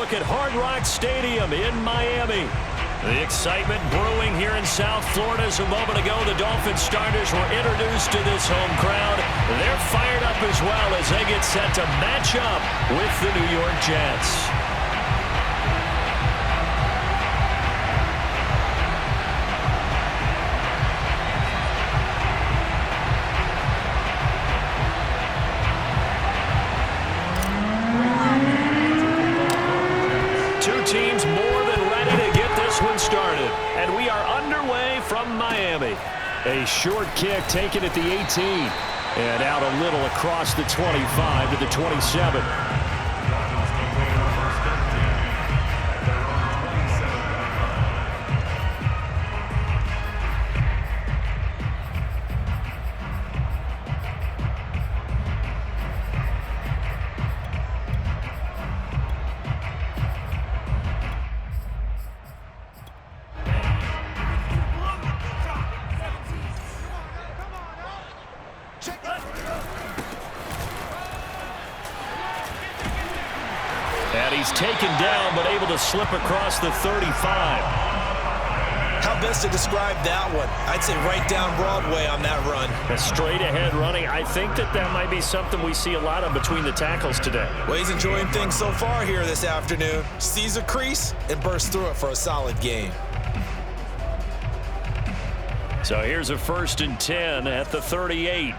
look at Hard Rock Stadium in Miami. The excitement brewing here in South Florida. As a moment ago, the Dolphins starters were introduced to this home crowd. They're fired up as well as they get set to match up with the New York Jets. Two teams more than ready to get this one started. And we are underway from Miami. A short kick taken at the 18. And out a little across the 25 to the 27. And he's taken down, but able to slip across the 35. How best to describe that one? I'd say right down Broadway on that run. A straight-ahead running. I think that might be something we see a lot of between the tackles today. Well, he's enjoying things so far here this afternoon. Sees a crease and bursts through it for a solid gain. So here's a 1st and 10 at the 38.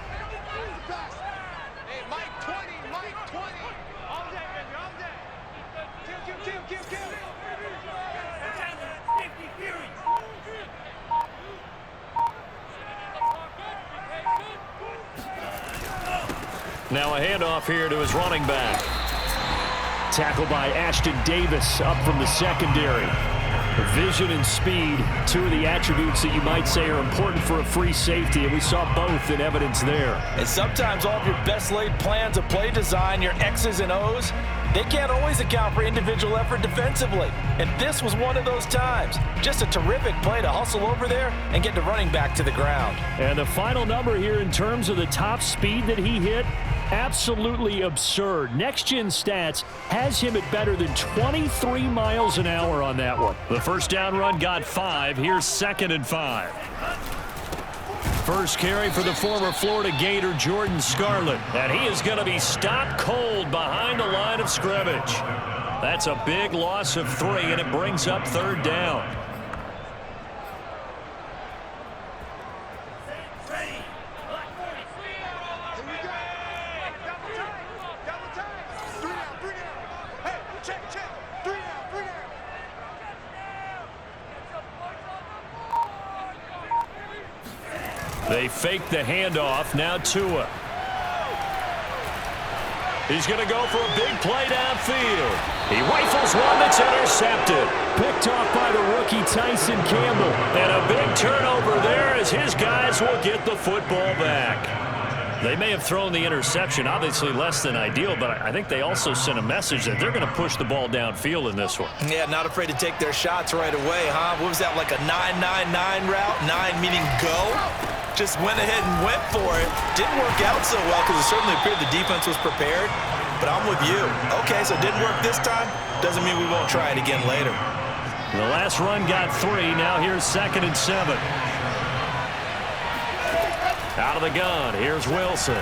Now a handoff here to his running back. Tackled by Ashton Davis up from the secondary. Vision and speed, two of the attributes that you might say are important for a free safety, and we saw both in evidence there. And sometimes all of your best laid plans of play design, your X's and O's, they can't always account for individual effort defensively. And this was one of those times. Just a terrific play to hustle over there and get the running back to the ground. And the final number here in terms of the top speed that he hit, absolutely absurd. Next Gen Stats has him at better than 23 miles an hour on that one. The first down run got 5. Here's 2nd and 5. First carry for the former Florida Gator, Jordan Scarlett. And he is going to be stopped cold behind the line of scrimmage. That's a big loss of 3, and it brings up 3rd down. They fake the handoff. Now Tua. He's going to go for a big play downfield. He rifles one that's intercepted. Picked off by the rookie Tyson Campbell. And a big turnover there as his guys will get the football back. They may have thrown the interception, obviously less than ideal, but I think they also sent a message that they're going to push the ball downfield in this one. Yeah, not afraid to take their shots right away, huh? What was that, like a 9-9-9 route? 9 meaning go? Just went ahead and went for it. Didn't work out so well because it certainly appeared the defense was prepared. But I'm with you. Okay, so it didn't work this time. Doesn't mean we won't try it again later. The last run got 3. Now here's 2nd and 7. Out of the gun. Here's Wilson.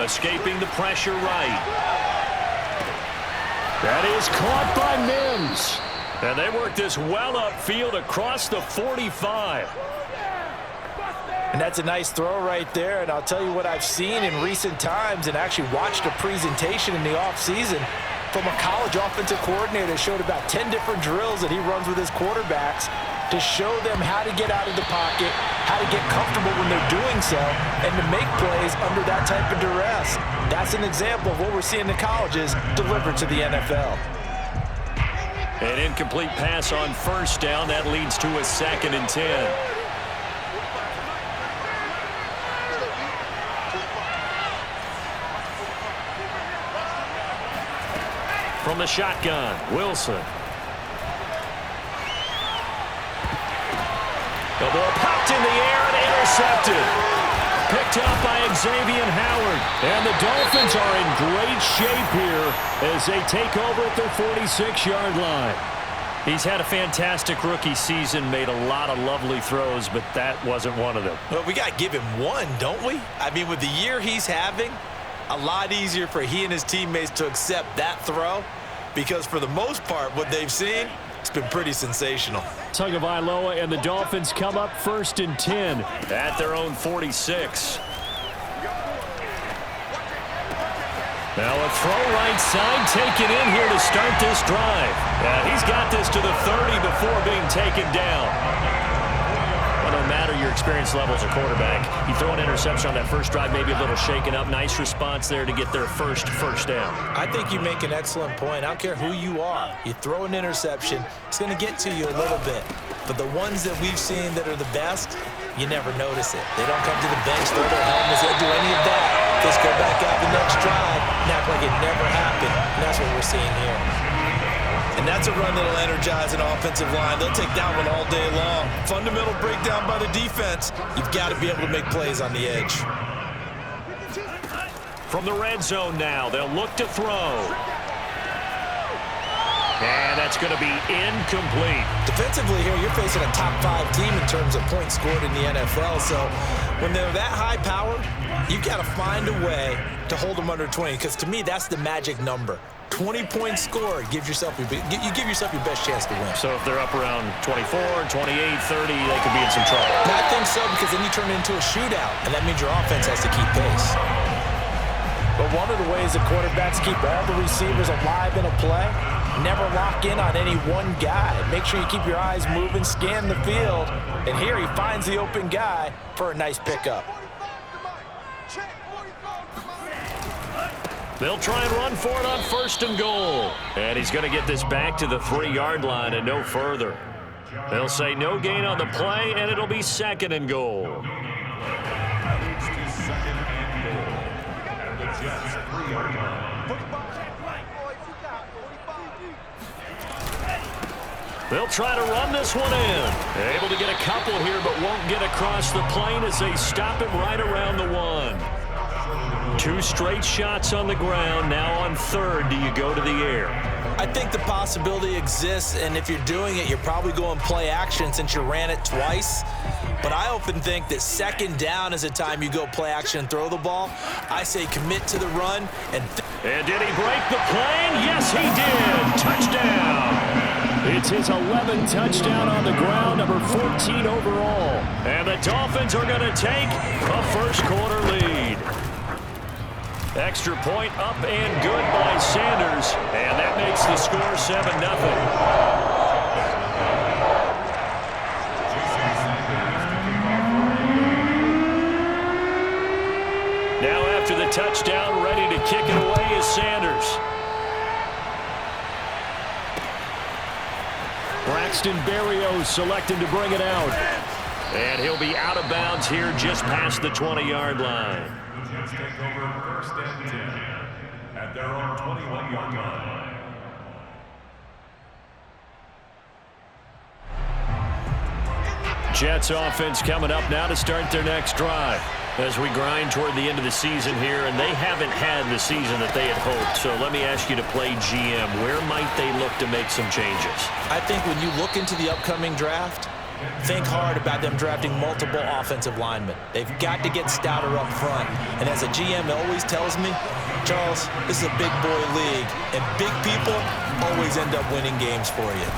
Escaping the pressure right. That is caught by Mims. And they work this well upfield across the 45. And that's a nice throw right there. And I'll tell you what I've seen in recent times and actually watched a presentation in the offseason from a college offensive coordinator that showed about 10 different drills that he runs with his quarterbacks to show them how to get out of the pocket, how to get comfortable when they're doing so, and to make plays under that type of duress. That's an example of what we're seeing in colleges delivered to the NFL. An incomplete pass on 1st down. That leads to a 2nd and 10. From the shotgun, Wilson. The ball popped in the air and intercepted. Picked up by Xavier Howard. And the Dolphins are in great shape here as they take over at their 46-yard line. He's had a fantastic rookie season, made a lot of lovely throws, but that wasn't one of them. Well, we got to give him one, don't we? I mean, with the year he's having, a lot easier for he and his teammates to accept that throw because for the most part, what they've seen, it's been pretty sensational. Tagovailoa and the Dolphins come up 1st and 10 at their own 46. Now a throw right side taken in here to start this drive. He's got this to the 30 before being taken down. Well, no matter your experience level as a quarterback, you throw an interception on that first drive, maybe a little shaken up. Nice response there to get their first down. I think you make an excellent point. I don't care who you are. You throw an interception, it's going to get to you a little bit. But the ones that we've seen that are the best, you never notice it. They don't come to the bench, throw their helmets, they don't do any of that. Just go back out the next drive and act like it never happened. And that's what we're seeing here. And that's a run that'll energize an offensive line. They'll take that one all day long. Fundamental breakdown by the defense. You've got to be able to make plays on the edge. From the red zone now, they'll look to throw. And that's going to be incomplete. Defensively here, you're facing a top 5 team in terms of points scored in the NFL. So when they're that high-powered, you've got to find a way to hold them under 20. Because to me, that's the magic number. 20 points scored, you give yourself your best chance to win. So if they're up around 24, 28, 30, they could be in some trouble. I think so, because then you turn it into a shootout, and that means your offense has to keep pace. But one of the ways that quarterbacks keep all the receivers alive in a play, never lock in on any one guy. Make sure you keep your eyes moving, scan the field, and here he finds the open guy for a nice pickup. They'll try and run for it on 1st and goal. And he's going to get this back to the 3-yard line and no further. They'll say no gain on the play, and it'll be 2nd and goal. They'll try to run this one in. Able to get a couple here, but won't get across the plane as they stop it right around the 1. 2 straight shots on the ground. Now on 3rd, do you go to the air? I think the possibility exists, and if you're doing it, you're probably going play action since you ran it twice. But I often think that 2nd down is the time you go play action and throw the ball. I say commit to the run. And did he break the plane? Yes, he did. Touchdown. It's his 11th touchdown on the ground, number 14 overall. And the Dolphins are going to take a first-quarter lead. Extra point up and good by Sanders. And that makes the score 7-0. Now after the touchdown, ready to kick it away is Sanders. Braxton Berrios selecting to bring it out. And he'll be out of bounds here just past the 20-yard line. Jets take over 1st and 10 at their own 21-yard line. Jets offense coming up now to start their next drive as we grind toward the end of the season here, and they haven't had the season that they had hoped. So let me ask you to play GM. Where might they look to make some changes? I think when you look into the upcoming draft, think hard about them drafting multiple offensive linemen. They've got to get stouter up front. And as a GM always tells me, Charles, this is a big boy league, and big people always end up winning games for you.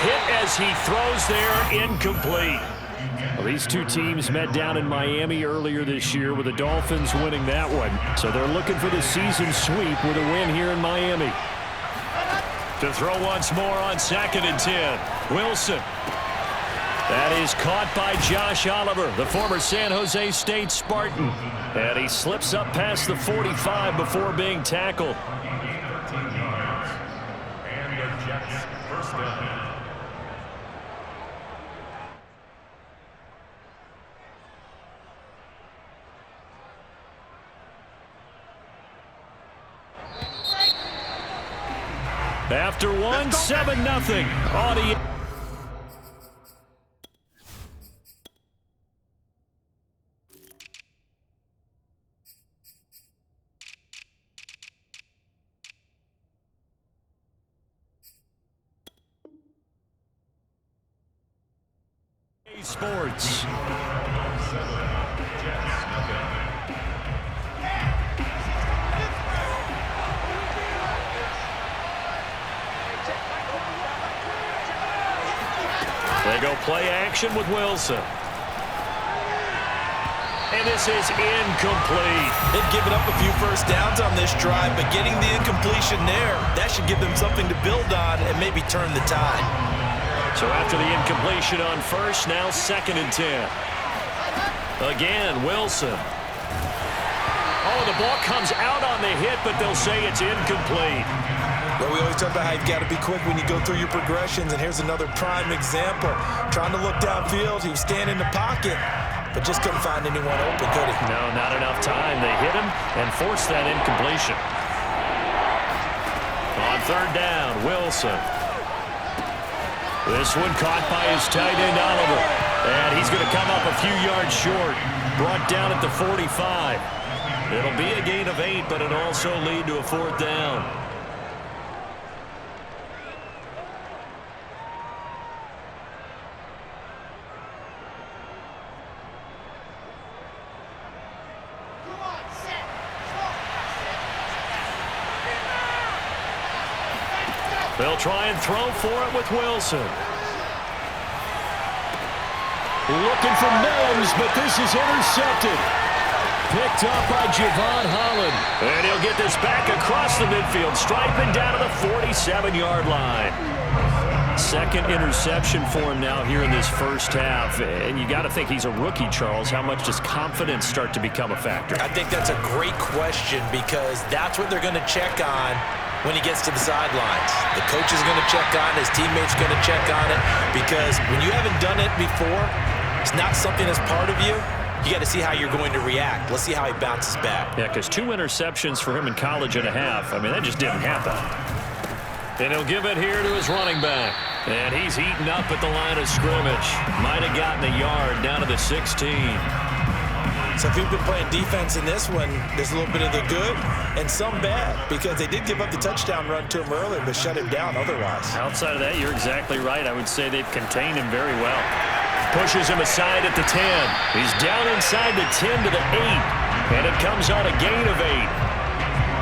Hit as he throws there, incomplete. Well, these two teams met down in Miami earlier this year with the Dolphins winning that one. So they're looking for the season sweep with a win here in Miami. To throw once more on 2nd and 10. Wilson. That is caught by Josh Oliver, the former San Jose State Spartan. And he slips up past the 45 before being tackled. And the Jets first down. After one, 7-0. Audience. Sports. They go play action with Wilson. And this is incomplete. They've given up a few first downs on this drive, but getting the incompletion there, that should give them something to build on and maybe turn the tide. So after the incompletion on first, now 2nd and 10. Again, Wilson. Oh, the ball comes out on the hit, but they'll say it's incomplete. Well, we always talk about how you've got to be quick when you go through your progressions, and here's another prime example. Trying to look downfield, he was standing in the pocket, but just couldn't find anyone open, could he? No, not enough time. They hit him and forced that incompletion. On 3rd down, Wilson. This one caught by his tight end, Oliver. And he's going to come up a few yards short. Brought down at the 45. It'll be a gain of 8, but it'll also lead to a 4th down. They'll try and throw for it with Wilson. Looking for Nobs, but this is intercepted. Picked up by Javon Holland. And he'll get this back across the midfield, striping down to the 47-yard line. 2nd interception for him now here in this first half. And you got to think he's a rookie, Charles. How much does confidence start to become a factor? I think that's a great question because that's what they're going to check on when he gets to the sidelines. The coach is going to check on it. His teammates are going to check on it because when you haven't done it before, it's not something that's part of you. You got to see how you're going to react. Let's see how he bounces back. Yeah, because 2 interceptions for him in college and a half. I mean, that just didn't happen. And he'll give it here to his running back. And he's eaten up at the line of scrimmage. Might have gotten a yard down to the 16. So if you've been playing defense in this one, there's a little bit of the good and some bad because they did give up the touchdown run to him earlier but shut him down otherwise. Outside of that, you're exactly right. I would say they've contained him very well. Pushes him aside at the 10. He's down inside the 10 to the 8. And it comes on a gain of 8.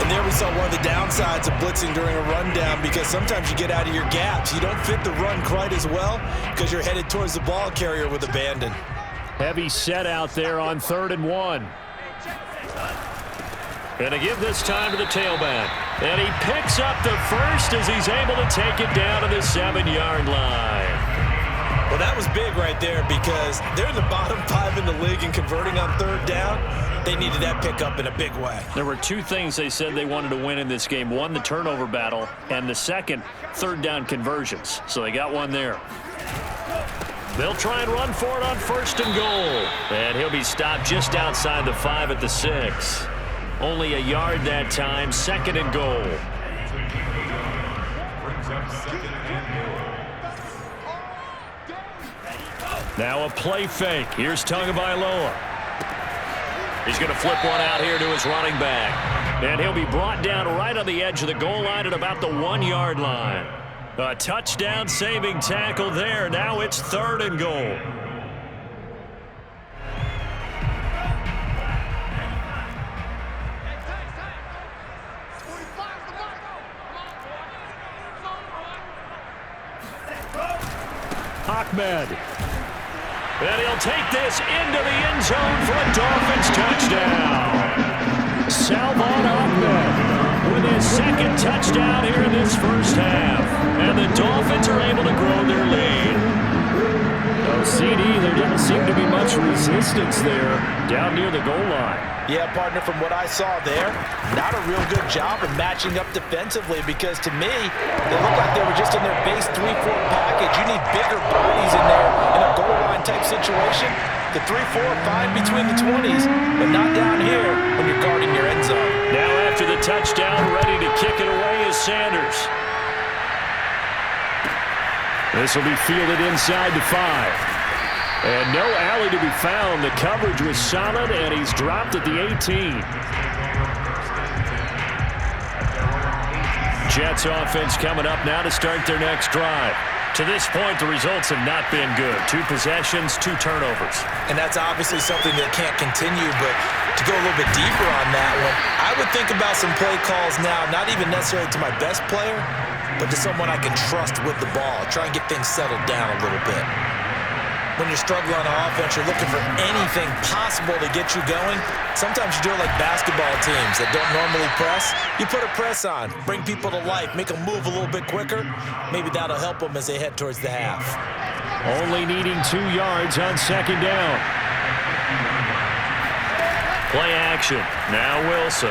And there we saw one of the downsides of blitzing during a rundown because sometimes you get out of your gaps. You don't fit the run quite as well because you're headed towards the ball carrier with abandon. Heavy set out there on 3rd and 1. And to give this time to the tailback. And he picks up the first as he's able to take it down to the 7-yard line. Well, that was big right there because they're in the bottom 5 in the league and converting on 3rd down. They needed that pickup in a big way. There were 2 things they said they wanted to win in this game. One, the turnover battle, and the second, 3rd down conversions. So they got one there. They'll try and run for it on 1st and goal. And he'll be stopped just outside the 5 at the 6. Only a yard that time, 2nd and goal. Now a play fake. Here's Tagovailoa. He's going to flip one out here to his running back. And he'll be brought down right on the edge of the goal line at about the 1-yard line. A touchdown-saving tackle there. Now it's 3rd and goal. Ahmed. And he'll take this into the end zone for a Dolphins touchdown. Salvon Ahmed with his 2nd touchdown here in this first half. And the Dolphins are able to grow their lead. Oh, CD, there doesn't seem to be much resistance there down near the goal line. Yeah, partner, from what I saw there, not a real good job of matching up defensively because to me, they looked like they were just in their base 3-4 package. You need bigger bodies in there in a goal line type situation. The 3-4 fine between the 20s, but not down here when you're guarding your end zone. Now after the touchdown, ready to kick it away is Sanders. This will be fielded inside the 5. And no alley to be found. The coverage was solid, and he's dropped at the 18. Jets offense coming up now to start their next drive. To this point, the results have not been good. 2 possessions, 2 turnovers. And that's obviously something that can't continue, but to go a little bit deeper on that one, I would think about some play calls now, not even necessarily to my best player, but to someone I can trust with the ball. Try and get things settled down a little bit. When you're struggling on offense, you're looking for anything possible to get you going. Sometimes you do it like basketball teams that don't normally press. You put a press on, bring people to life, make them move a little bit quicker. Maybe that'll help them as they head towards the half. Only needing 2 yards on 2nd down. Play action. Now Wilson.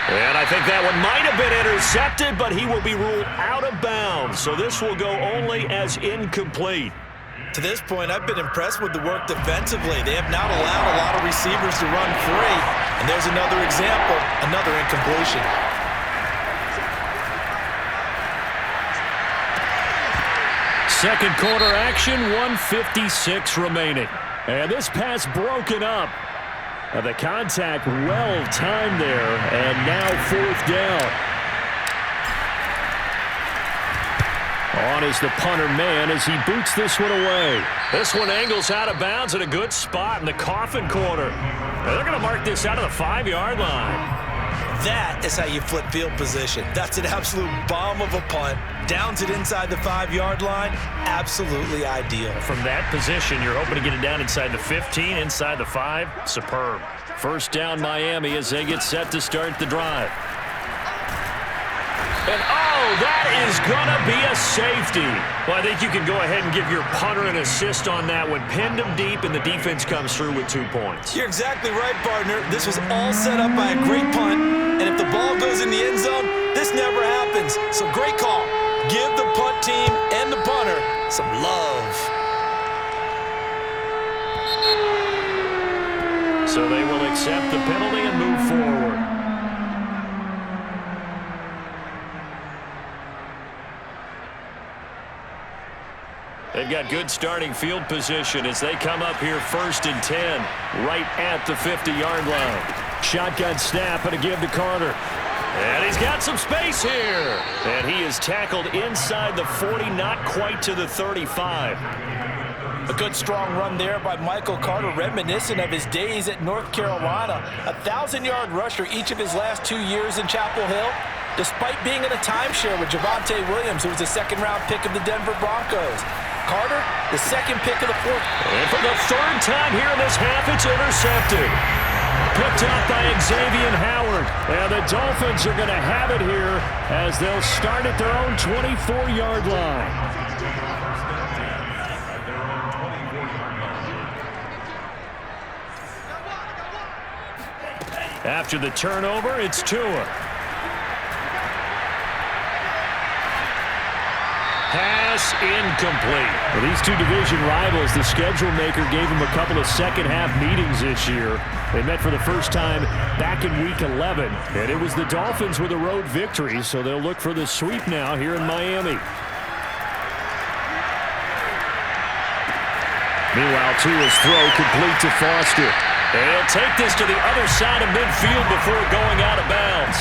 And I think that one might have been intercepted, but he will be ruled out of bounds. So this will go only as incomplete. To this point, I've been impressed with the work defensively. They have not allowed a lot of receivers to run free. And there's another example, another incompletion. Second quarter action, 1:56 remaining. And this pass broken up. The contact well-timed there, and now 4th down. On is the punter man as he boots this one away. This one angles out of bounds at a good spot in the coffin corner. They're going to mark this out of the 5-yard line. That is how you flip field position. That's an absolute bomb of a punt. Downs it inside the 5-yard line. Absolutely ideal. From that position, you're hoping to get it down inside the 15, inside the 5. Superb. First down Miami as they get set to start the drive. And, oh, that is going to be a safety. Well, I think you can go ahead and give your punter an assist on that one. Pinned him deep, and the defense comes through with 2 points. You're exactly right, partner. This was all set up by a great punt, and if the ball goes in the end zone, this never happens. So great call. Give the punt team and the punter some love. So they will accept the penalty and move forward. They've got good starting field position as they come up here 1st and 10, right at the 50-yard line. Shotgun snap and a give to Carter. And he's got some space here. And he is tackled inside the 40, not quite to the 35. A good strong run there by Michael Carter, reminiscent of his days at North Carolina. A 1,000-yard rusher each of his last 2 years in Chapel Hill, despite being in a timeshare with Javonte Williams, who was a second-round pick of the Denver Broncos. Carter, the second pick of the 4th. And for the 3rd time here in this half, it's intercepted. Picked up by Xavier Howard. And the Dolphins are going to have it here as they'll start at their own 24-yard line. After the turnover, it's Tua. Pass incomplete. Well, these 2 division rivals, the schedule maker gave them a couple of second-half meetings this year. They met for the first time back in Week 11, and it was the Dolphins with a road victory, so they'll look for the sweep now here in Miami. Meanwhile, Tua's throw complete to Foster. They'll take this to the other side of midfield before going out of bounds.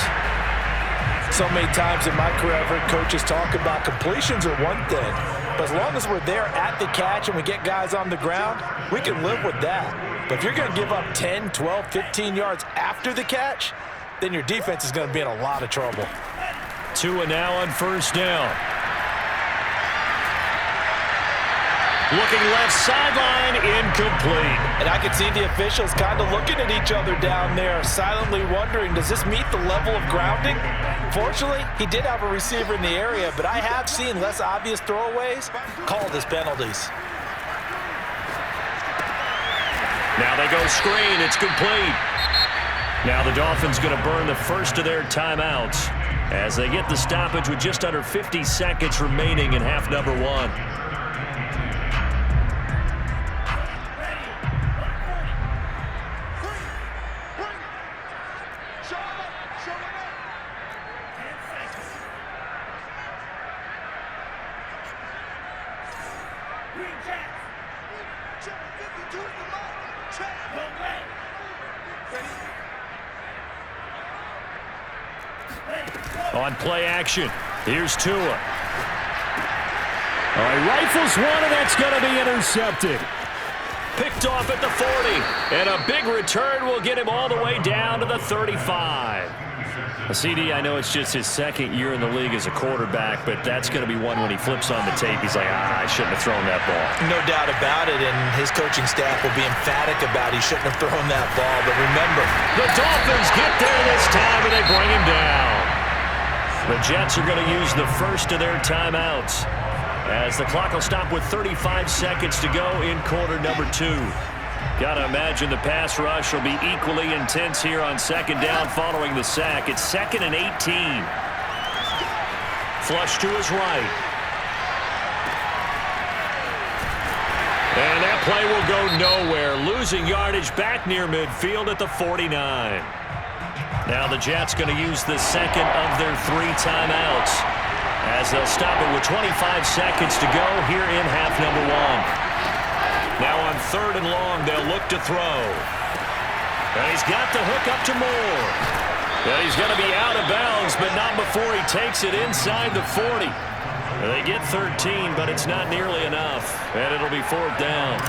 So many times in my career, I've heard coaches talk about completions are one thing, but as long as we're there at the catch and we get guys on the ground, we can live with that. But if you're going to give up 10, 12, 15 yards after the catch, then your defense is going to be in a lot of trouble. Tua now on 1st down. Looking left sideline, incomplete. And I can see the officials kind of looking at each other down there, silently wondering, does this meet the level of grounding? Fortunately, he did have a receiver in the area, but I have seen less obvious throwaways called as penalties. Now they go screen. It's complete. Now the Dolphins going to burn the first of their timeouts as they get the stoppage with just under 50 seconds remaining in half number 1. On play action, Here's Tua. All right, rifles one, and that's going to be intercepted. Picked off at the 40, and a big return will get him all the way down to the 35. CD, I know it's just his second year in the league as a quarterback, but that's going to be one when he flips on the tape. He's like, I shouldn't have thrown that ball. No doubt about it, and his coaching staff will be emphatic about he shouldn't have thrown that ball. But remember, the Dolphins get there this time, and they bring him down. The Jets are going to use the first of their timeouts, as the clock will stop with 35 seconds to go in quarter number 2. Got to imagine the pass rush will be equally intense here on second down following the sack. It's 2nd and 18. Flush to his right. And that play will go nowhere. Losing yardage back near midfield at the 49. Now the Jets going to use the second of their 3 timeouts, as they'll stop it with 25 seconds to go here in half number 1. Now on 3rd and long, they'll look to throw. And he's got the hook up to Moore. And he's going to be out of bounds, but not before he takes it inside the 40. And they get 13, but it's not nearly enough. And it'll be 4th down.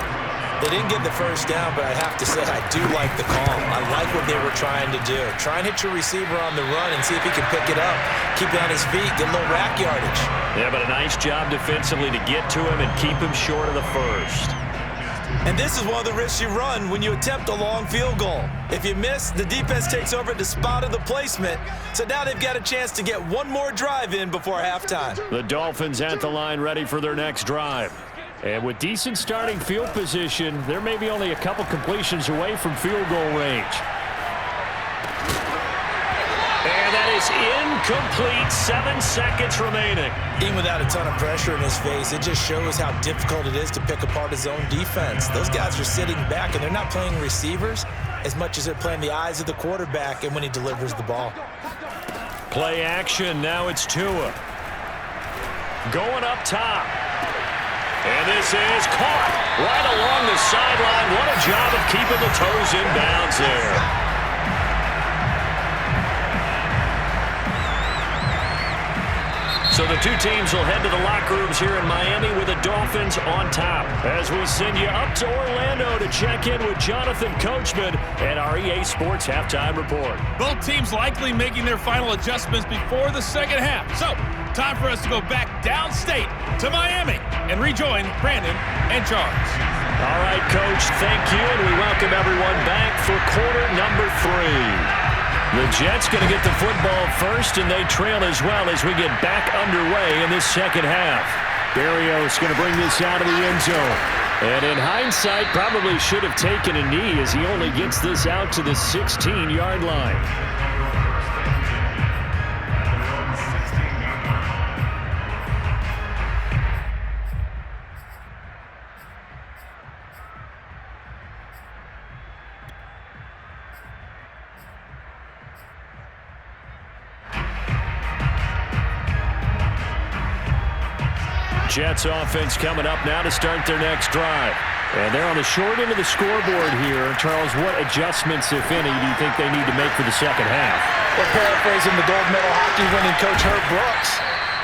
They didn't get the first down, but I have to say I do like the call. I like what they were trying to do. Try and hit your receiver on the run and see if he can pick it up. Keep it on his feet, get a little rack yardage. Yeah, but a nice job defensively to get to him and keep him short of the first. And this is one of the risks you run when you attempt a long field goal. If you miss, the defense takes over at the spot of the placement. So now they've got a chance to get one more drive in before halftime. The Dolphins at the line ready for their next drive. And with decent starting field position, they're maybe only a couple completions away from field goal range. And that is incomplete. 7 seconds remaining. Even without a ton of pressure in his face, it just shows how difficult it is to pick apart his own defense. Those guys are sitting back, and they're not playing receivers as much as they're playing the eyes of the quarterback and when he delivers the ball. Play action. Now it's Tua. Going up top. And this is caught right along the sideline. What a job of keeping the toes in bounds there. So the two teams will head to the locker rooms here in Miami with the Dolphins on top, as we send you up to Orlando to check in with Jonathan Coachman and our EA Sports Halftime Report. Both teams likely making their final adjustments before the second half. So, time for us to go back downstate to Miami and rejoin Brandon and Charles. All right, Coach, thank you, and we welcome everyone back for quarter number 3. The Jets going to get the football first, and they trail as well as we get back underway in this second half. Berrios going to bring this out of the end zone. And in hindsight, probably should have taken a knee as he only gets this out to the 16-yard line. Jets offense coming up now to start their next drive. And they're on the short end of the scoreboard here. Charles, what adjustments, if any, do you think they need to make for the second half? Well, paraphrasing the gold medal hockey winning coach Herb Brooks,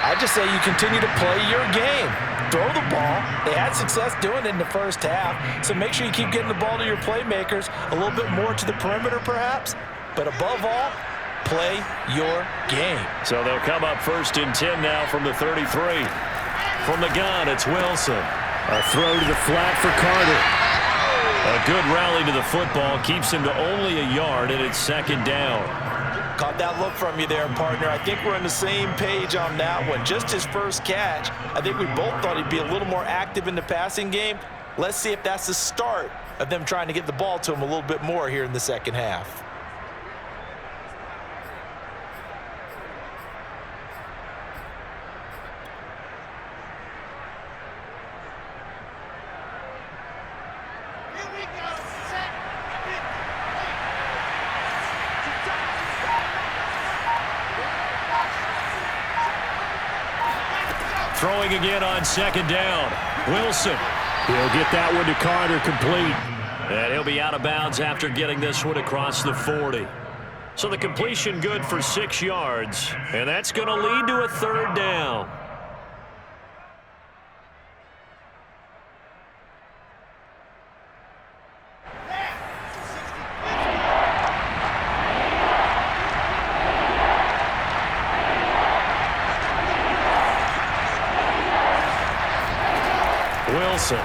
I just say you continue to play your game. Throw the ball. They had success doing it in the first half, so make sure you keep getting the ball to your playmakers, a little bit more to the perimeter perhaps, but above all, play your game. So they'll come up 1st and 10 now from the 33. From the gun, it's Wilson. A throw to the flat for Carter. A good rally to the football keeps him to only a yard, and it's 2nd down. Caught that look from you there, partner. I think we're on the same page on that one. Just his first catch. I think we both thought he'd be a little more active in the passing game. Let's see if that's the start of them trying to get the ball to him a little bit more here in the second half. Throwing again on 2nd down. Wilson. He'll get that one to Carter complete. And he'll be out of bounds after getting this one across the 40. So the completion good for 6 yards, and that's going to lead to a third down. Wilson.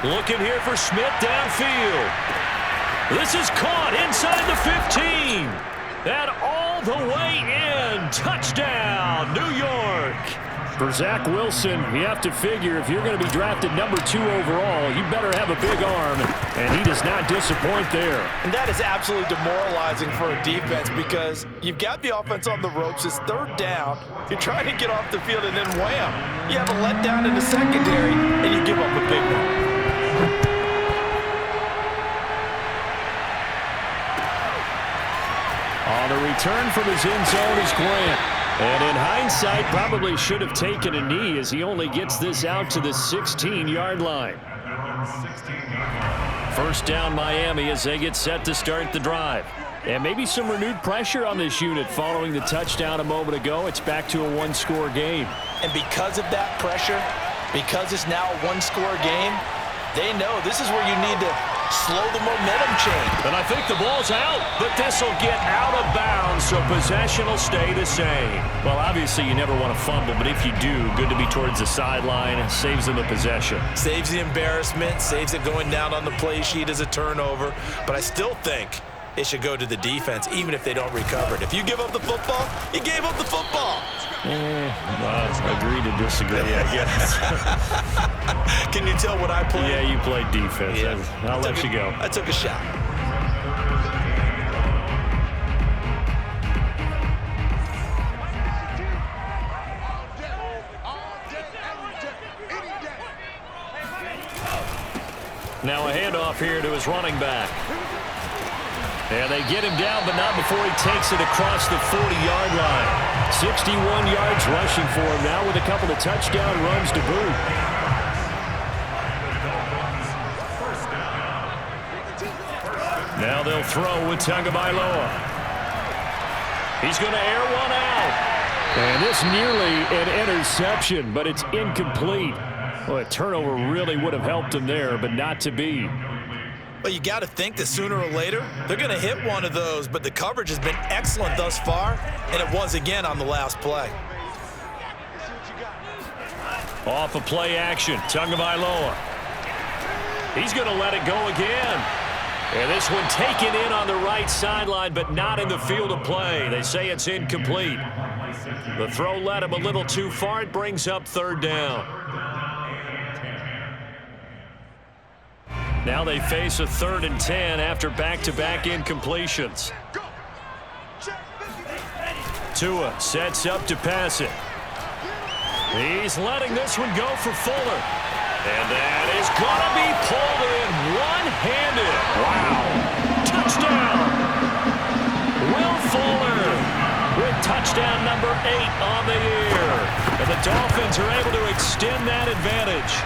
Looking here for Smith downfield. This is caught inside the 15. And all the way in. Touchdown, New York. For Zach Wilson, you have to figure if you're going to be drafted number 2 overall, you better have a big arm, and he does not disappoint there. And that is absolutely demoralizing for a defense because you've got the offense on the ropes. It's third down. You're trying to get off the field, and then wham, you have a letdown in the secondary, and you give up a big one. On the return from his end zone is Grant. And in hindsight, probably should have taken a knee as he only gets this out to the 16-yard line. First down Miami as they get set to start the drive. And maybe some renewed pressure on this unit following the touchdown a moment ago. It's back to a one-score game. And because of that pressure, because it's now a one-score game, they know this is where you need to slow the momentum change. And I think the ball's out, but this will get out of bounds, so possession will stay the same. Well, obviously you never want to fumble, but if you do, good to be towards the sideline. It saves them the possession. Saves the embarrassment, saves it going down on the play sheet as a turnover. But I still think it should go to the defense, even if they don't recover it. If you give up the football, you gave up the football. Agree to disagree, I guess. Can you tell what I played? Yeah, you played defense. Yeah. I'll let you go. I took a shot. Now a handoff here to his running back. And they get him down, but not before he takes it across the 40-yard line. 61 yards rushing for him now with a couple of touchdown runs to boot. Now they'll throw with Tagovailoa. He's going to air one out. And this nearly an interception, but it's incomplete. Well, a turnover really would have helped him there, but not to be. Well, you got to think that sooner or later, they're going to hit one of those, but the coverage has been excellent thus far, and it was again on the last play. Off of play action, Tagovailoa. He's going to let it go again. And this one taken in on the right sideline, but not in the field of play. They say it's incomplete. The throw led him a little too far. It brings up third down. Now they face a 3rd and 10 after back-to-back incompletions. Tua sets up to pass it. He's letting this one go for Fuller. And that is going to be pulled in one-handed. Wow. Touchdown. Will Fuller with touchdown number 8 on the year. And the Dolphins are able to extend that advantage.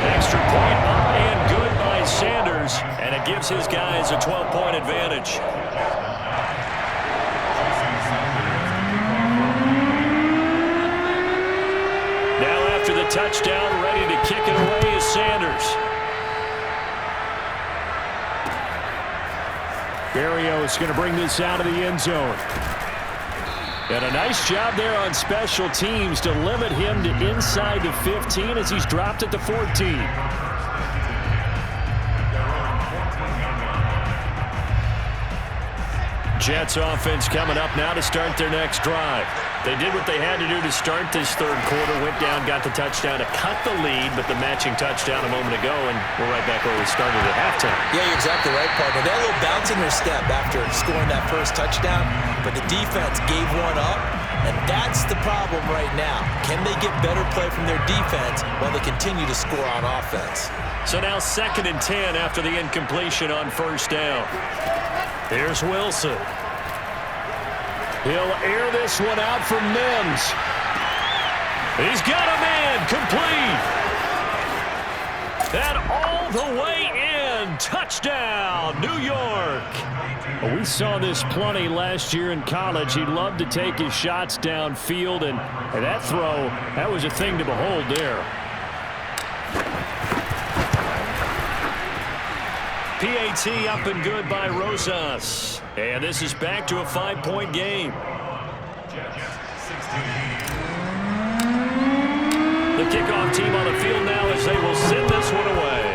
Extra point up and good by Sanders, and it gives his guys a 12-point advantage. Now after the touchdown, ready to kick it away is Sanders. Barrios is going to bring this out of the end zone. And a nice job there on special teams to limit him to inside the 15 as he's dropped at the 14. Jets offense coming up now to start their next drive. They did what they had to do to start this third quarter, went down, got the touchdown to cut the lead, but the matching touchdown a moment ago, and we're right back where we started at halftime. Yeah, you're exactly right, partner. They had a little bounce in their step after scoring that first touchdown, but the defense gave one up, and that's the problem right now. Can they get better play from their defense while they continue to score on offense? So now 2nd and 10 after the incompletion on first down. Here's Wilson. He'll air this one out for Mims. He's got a man complete. And all the way in. Touchdown, New York. Well, we saw this plenty last year in college. He loved to take his shots downfield, and that throw, that was a thing to behold there. PAT up and good by Rosas. And this is back to a 5-point game. The kickoff team on the field now as they will send this one away.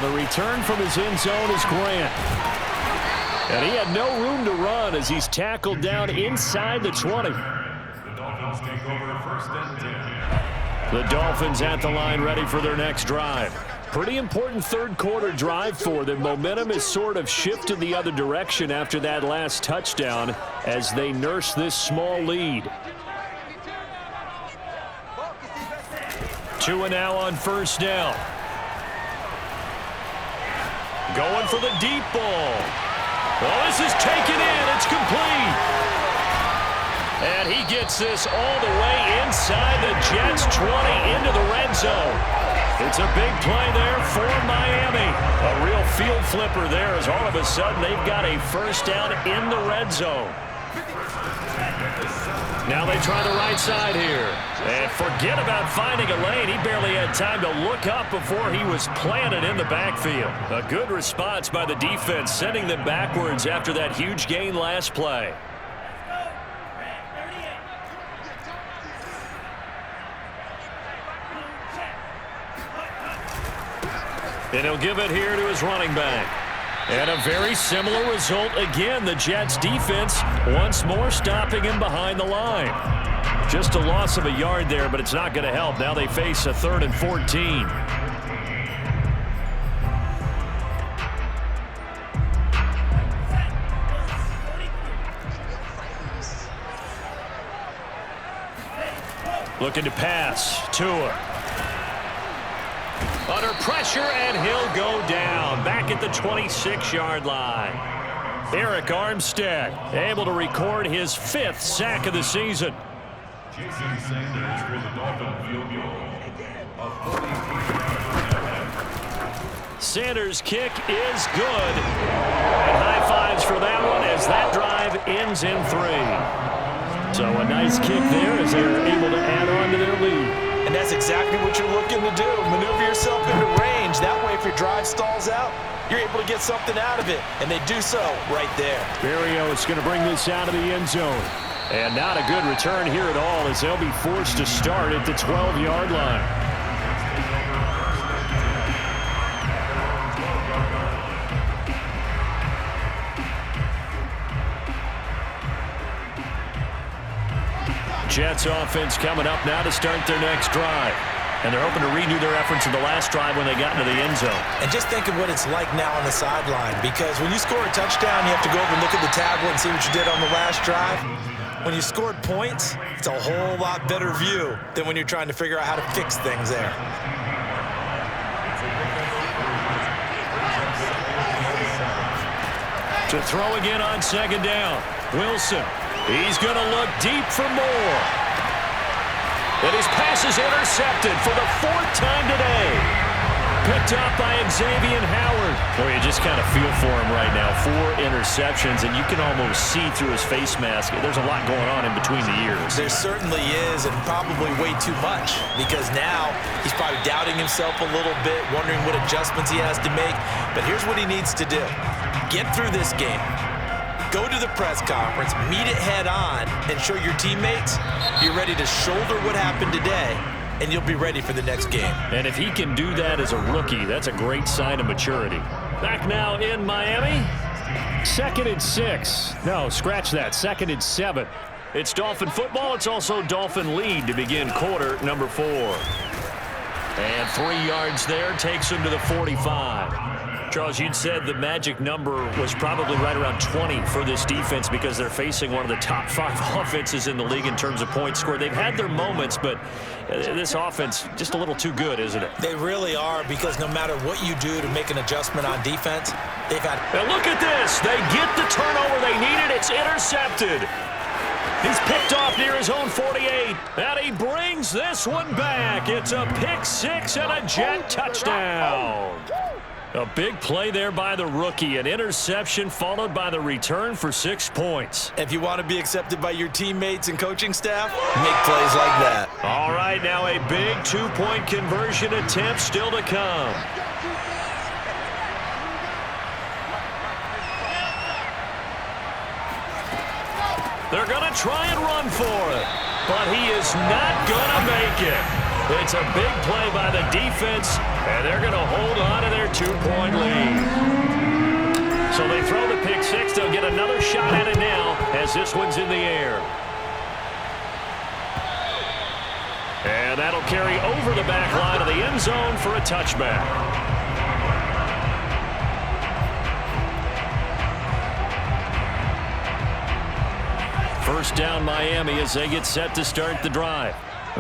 The return from his end zone is Grant. And he had no room to run as he's tackled down inside the 20. The Dolphins take over first and 10. The Dolphins at the line ready for their next drive. Pretty important third quarter drive for them. Momentum has sort of shifted the other direction after that last touchdown as they nurse this small lead. 2 and now on first down. Going for the deep ball. Oh, this is taken in. It's complete. And he gets this all the way inside the Jets' 20 into the red zone. It's a big play there for Miami. A real field flipper there as all of a sudden they've got a first down in the red zone. Now they try the right side here. And forget about finding a lane. He barely had time to look up before he was planted in the backfield. A good response by the defense, sending them backwards after that huge gain last play. And he'll give it here to his running back. And a very similar result again. The Jets defense once more stopping him behind the line. Just a loss of a yard there, but it's not going to help. Now they face a 3rd and 14. Looking to pass. Tua. Under pressure, and he'll go down. Back at the 26-yard line. Eric Armstead able to record his 5th sack of the season. Jason Sanders for the Dolphin field goal. Sanders' kick is good. And high fives for that one as that drive ends in 3. So a nice kick there as they're able to add on to their lead. And that's exactly what you're looking to do. Maneuver yourself into range. That way, if your drive stalls out, you're able to get something out of it. And they do so right there. Berrio is going to bring this out of the end zone. And not a good return here at all as they'll be forced to start at the 12-yard line. Jets offense coming up now to start their next drive. And they're hoping to redo their efforts in the last drive when they got into the end zone. And just think of what it's like now on the sideline, because when you score a touchdown, you have to go over and look at the tablet and see what you did on the last drive. When you scored points, it's a whole lot better view than when you're trying to figure out how to fix things there. To throw again on second down. Wilson. He's going to look deep for more. And his pass is intercepted for the 4th time today. Picked up by Xavier Howard. Boy, you just kind of feel for him right now. 4 interceptions, and you can almost see through his face mask. There's a lot going on in between the ears. There certainly is, and probably way too much, because now he's probably doubting himself a little bit, wondering what adjustments he has to make. But here's what he needs to do. Get through this game. Go to the press conference, meet it head on, and show your teammates you're ready to shoulder what happened today, and you'll be ready for the next game. And if he can do that as a rookie, that's a great sign of maturity. Back now in Miami. 2nd and 6. No, scratch that. 2nd and 7. It's Dolphin football. It's also Dolphin lead to begin quarter number 4. And 3 yards there takes him to the 45. Charles, you'd said the magic number was probably right around 20 for this defense because they're facing one of the top 5 offenses in the league in terms of points scored. They've had their moments, but this offense just a little too good, isn't it? They really are, because no matter what you do to make an adjustment on defense, they've had... Now look at this. They get the turnover they needed. It's intercepted. He's picked off near his own 48, and he brings this one back. It's a pick six and a Jet touchdown. A big play there by the rookie, an interception followed by the return for 6 points. If you want to be accepted by your teammates and coaching staff, make plays like that. All right, now a big 2-point conversion attempt still to come. They're going to try and run for it, but he is not going to make it. It's a big play by the defense, and they're going to hold on to their 2-point lead. So they throw the pick six. They'll get another shot at it now as this one's in the air. And that'll carry over the back line of the end zone for a touchback. First down Miami as they get set to start the drive.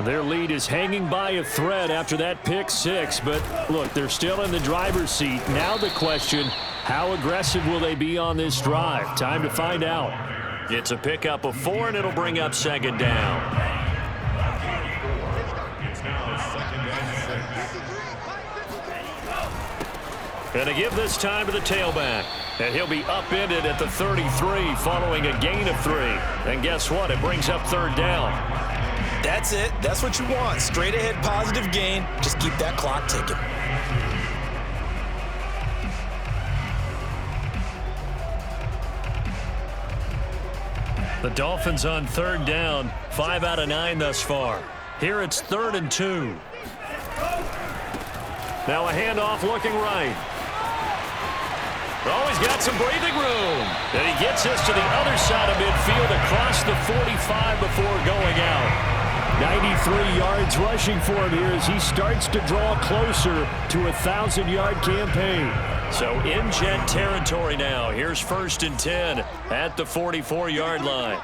Their lead is hanging by a thread after that pick six, but look, they're still in the driver's seat. Now the question, how aggressive will they be on this drive? Time to find out. It's a pickup of 4, and it'll bring up second down. Going to give this time to the tailback. And he'll be upended at the 33 following a gain of 3. And guess what? It brings up third down. That's it. That's what you want. Straight ahead positive gain. Just keep that clock ticking. The Dolphins on third down. 5 out of 9 thus far. Here it's 3rd and 2. Now a handoff looking right. Oh, he's got some breathing room. And he gets this to the other side of midfield across the 45 before going out. 93 yards rushing for him here as he starts to draw closer to a 1,000-yard campaign. So in Jet territory now. Here's 1st and 10 at the 44-yard line.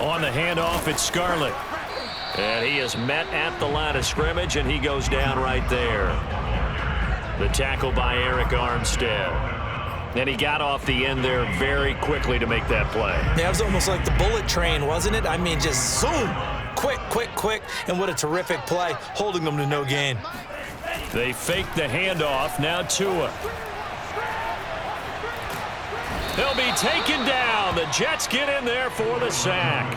On the handoff, it's Scarlett. And he is met at the line of scrimmage, and he goes down right there. The tackle by Eric Armstead. And he got off the end there very quickly to make that play. Yeah, it was almost like the bullet train, wasn't it? I mean, just zoom. Quick, quick, quick. And what a terrific play, holding them to no gain. They fake the handoff. Now Tua. He'll be taken down. The Jets get in there for the sack.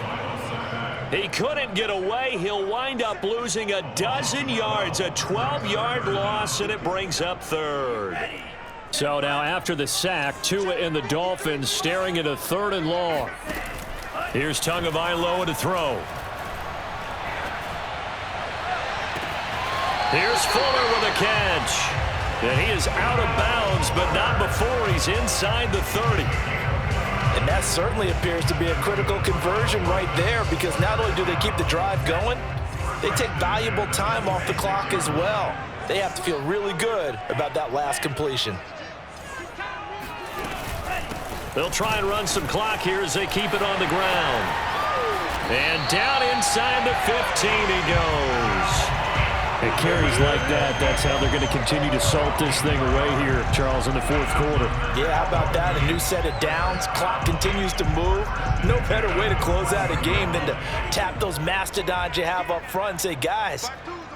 He couldn't get away. He'll wind up losing a dozen yards, a 12-yard loss, and it brings up 3rd. So now after the sack, Tua and the Dolphins staring at a 3rd and long. Here's Tagovailoa to throw. Here's Fuller with a catch. And he is out of bounds, but not before he's inside the 30. And that certainly appears to be a critical conversion right there, because not only do they keep the drive going, they take valuable time off the clock as well. They have to feel really good about that last completion. They'll try and run some clock here as they keep it on the ground. And down inside the 15 he goes. It carries like that. That's how they're going to continue to salt this thing away here, Charles, in the 4th quarter. Yeah, how about that? A new set of downs. Clock continues to move. No better way to close out a game than to tap those mastodons you have up front and say, guys,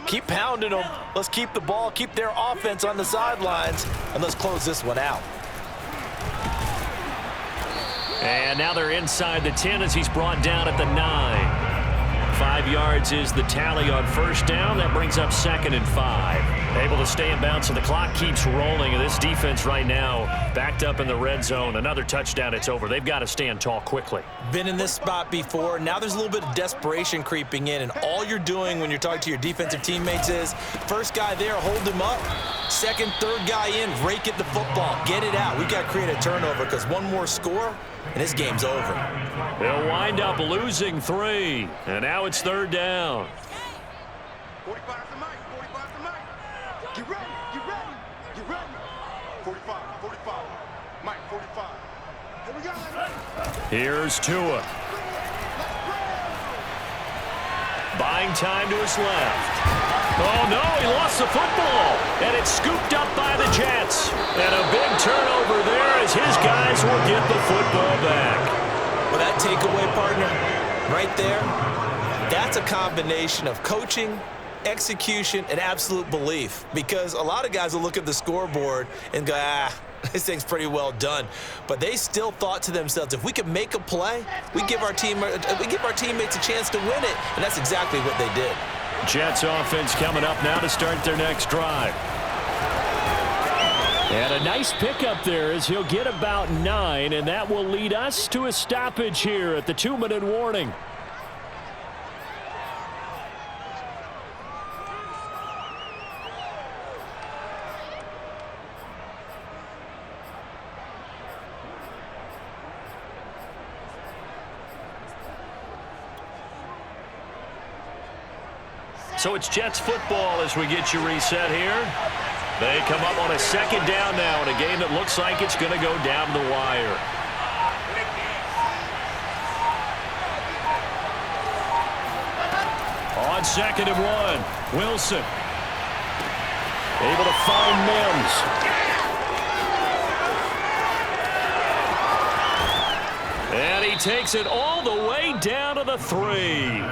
keep pounding them. Let's keep the ball, keep their offense on the sidelines, and let's close this one out. And now they're inside the 10 as he's brought down at the 9. 5 yards is the tally on 1st down. That brings up 2nd and 5. Able to stay in bounds, so the clock keeps rolling. And this defense right now backed up in the red zone. Another touchdown, it's over. They've got to stand tall quickly. Been in this spot before. Now there's a little bit of desperation creeping in. And all you're doing when you're talking to your defensive teammates is, first guy there, hold him up. Second, third guy in, rake at the football. Get it out. We've got to create a turnover, because one more score, and this game's over. They'll wind up losing 3. And now it's 3rd down. 45 to Mike. 45 to Mike. Get ready. Get ready. Get ready. 45. 45. Mike, 45. Here we go. Here's Tua. Buying time to his left. Oh, no, he lost the football. And it's scooped up by the Jets. And a big turnover there as his guys will get the football back. Well, that takeaway, partner, right there, that's a combination of coaching, execution, and absolute belief. Because a lot of guys will look at the scoreboard and go, this thing's pretty well done. But they still thought to themselves, if we can make a play, we give our teammates a chance to win it. And that's exactly what they did. Jets offense coming up now to start their next drive. And a nice pickup there as he'll get about 9, and that will lead us to a stoppage here at the 2-minute warning. So it's Jets football as we get you reset here. They come up on a second down now in a game that looks like it's going to go down the wire. On 2nd and 1, Wilson. Able to find Mims. And he takes it all the way down to the 3.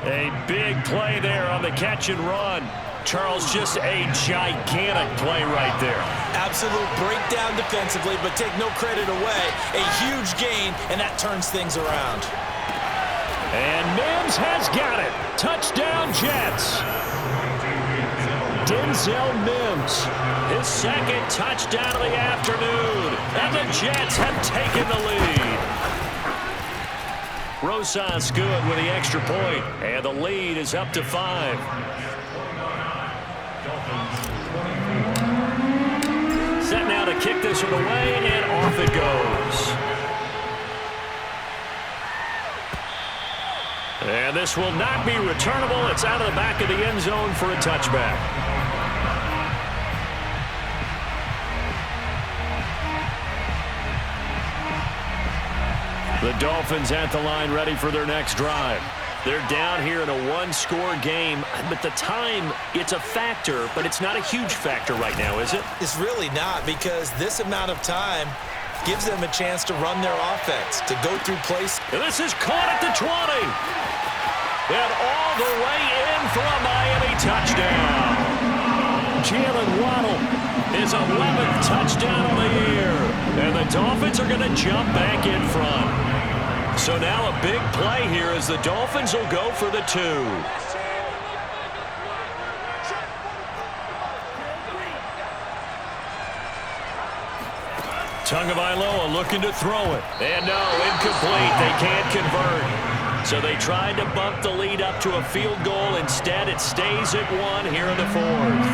A big play there on the catch and run. Charles, just a gigantic play right there. Absolute breakdown defensively, but take no credit away. A huge gain, and that turns things around. And Mims has got it. Touchdown, Jets. Denzel Mims, his second touchdown of the afternoon. And the Jets have taken the lead. Rosas good with the extra point, and the lead is up to 5. Set now to kick this one away, and off it goes. And this will not be returnable. It's out of the back of the end zone for a touchback. The Dolphins at the line ready for their next drive. They're down here in a 1-score game, but the time, it's a factor, but it's not a huge factor right now, is it? It's really not, because this amount of time gives them a chance to run their offense, to go through plays. And this is caught at the 20. And all the way in for a Miami touchdown. Jalen Waddle, his 11th touchdown of the year. And the Dolphins are going to jump back in front. So now a big play here as the Dolphins will go for the 2. Tagovailoa looking to throw it. And no, incomplete. They can't convert. So they tried to bump the lead up to a field goal. Instead, it stays at 1 here in the 4th.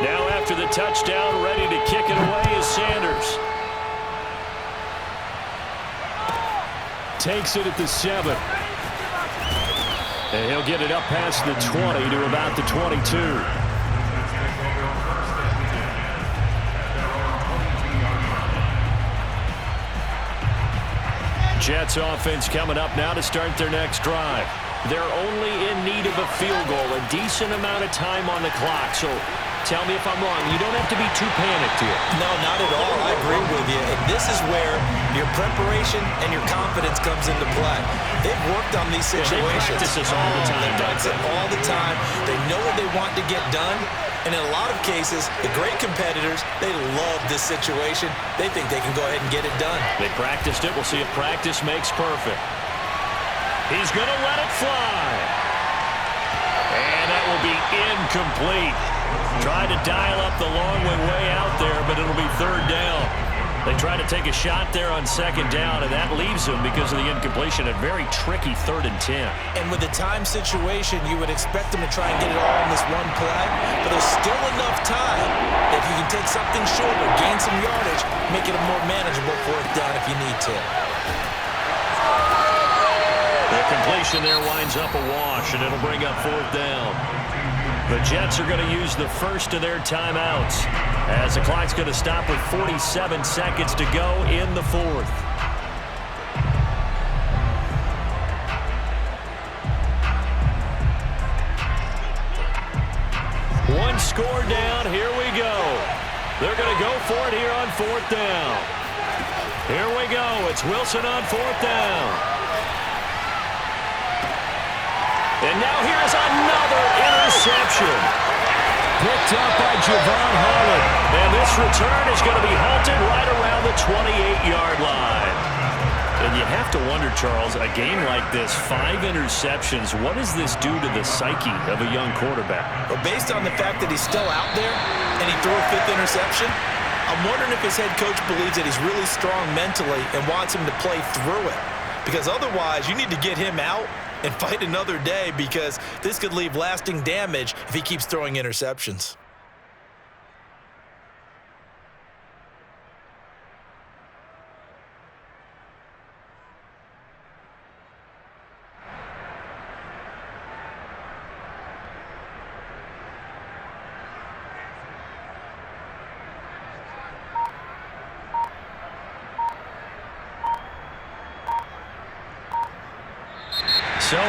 Now after the touchdown, ready to kick it away is Sanders. Takes it at the 7. And he'll get it up past the 20 to about the 22. Jets offense coming up now to start their next drive. They're only in need of a field goal, a decent amount of time on the clock. So tell me if I'm wrong. You don't have to be too panicked here. No, not at all. I agree with you. And this is where your preparation and your confidence comes into play. They've worked on these situations. They practice this all the time. They practice it all the time. They know what they want to get done. And in a lot of cases, the great competitors, they love this situation. They think they can go ahead and get it done. They practiced it. We'll see if practice makes perfect. He's going to let it fly. And that will be incomplete. Tried to dial up the long one way out there, but it'll be 3rd down. They try to take a shot there on 2nd down, and that leaves them, because of the incompletion, a very tricky 3rd and 10. And with the time situation, you would expect them to try and get it all in this one play, but there's still enough time. If you can take something shorter, gain some yardage, make it a more manageable 4th down if you need to. The completion there winds up a wash, and it'll bring up 4th down. The Jets are going to use the first of their timeouts as the clock's going to stop with 47 seconds to go in the 4th. One score down. Here we go. They're going to go for it here on 4th down. Here we go. It's Wilson on 4th down. And now here's another interception. Picked up by Javon Holland. And this return is going to be halted right around the 28-yard line. And you have to wonder, Charles, a game like this, 5 interceptions, what does this do to the psyche of a young quarterback? Well, based on the fact that he's still out there and he threw a 5th interception, I'm wondering if his head coach believes that he's really strong mentally and wants him to play through it. Because otherwise, you need to get him out and fight another day, because this could leave lasting damage if he keeps throwing interceptions. So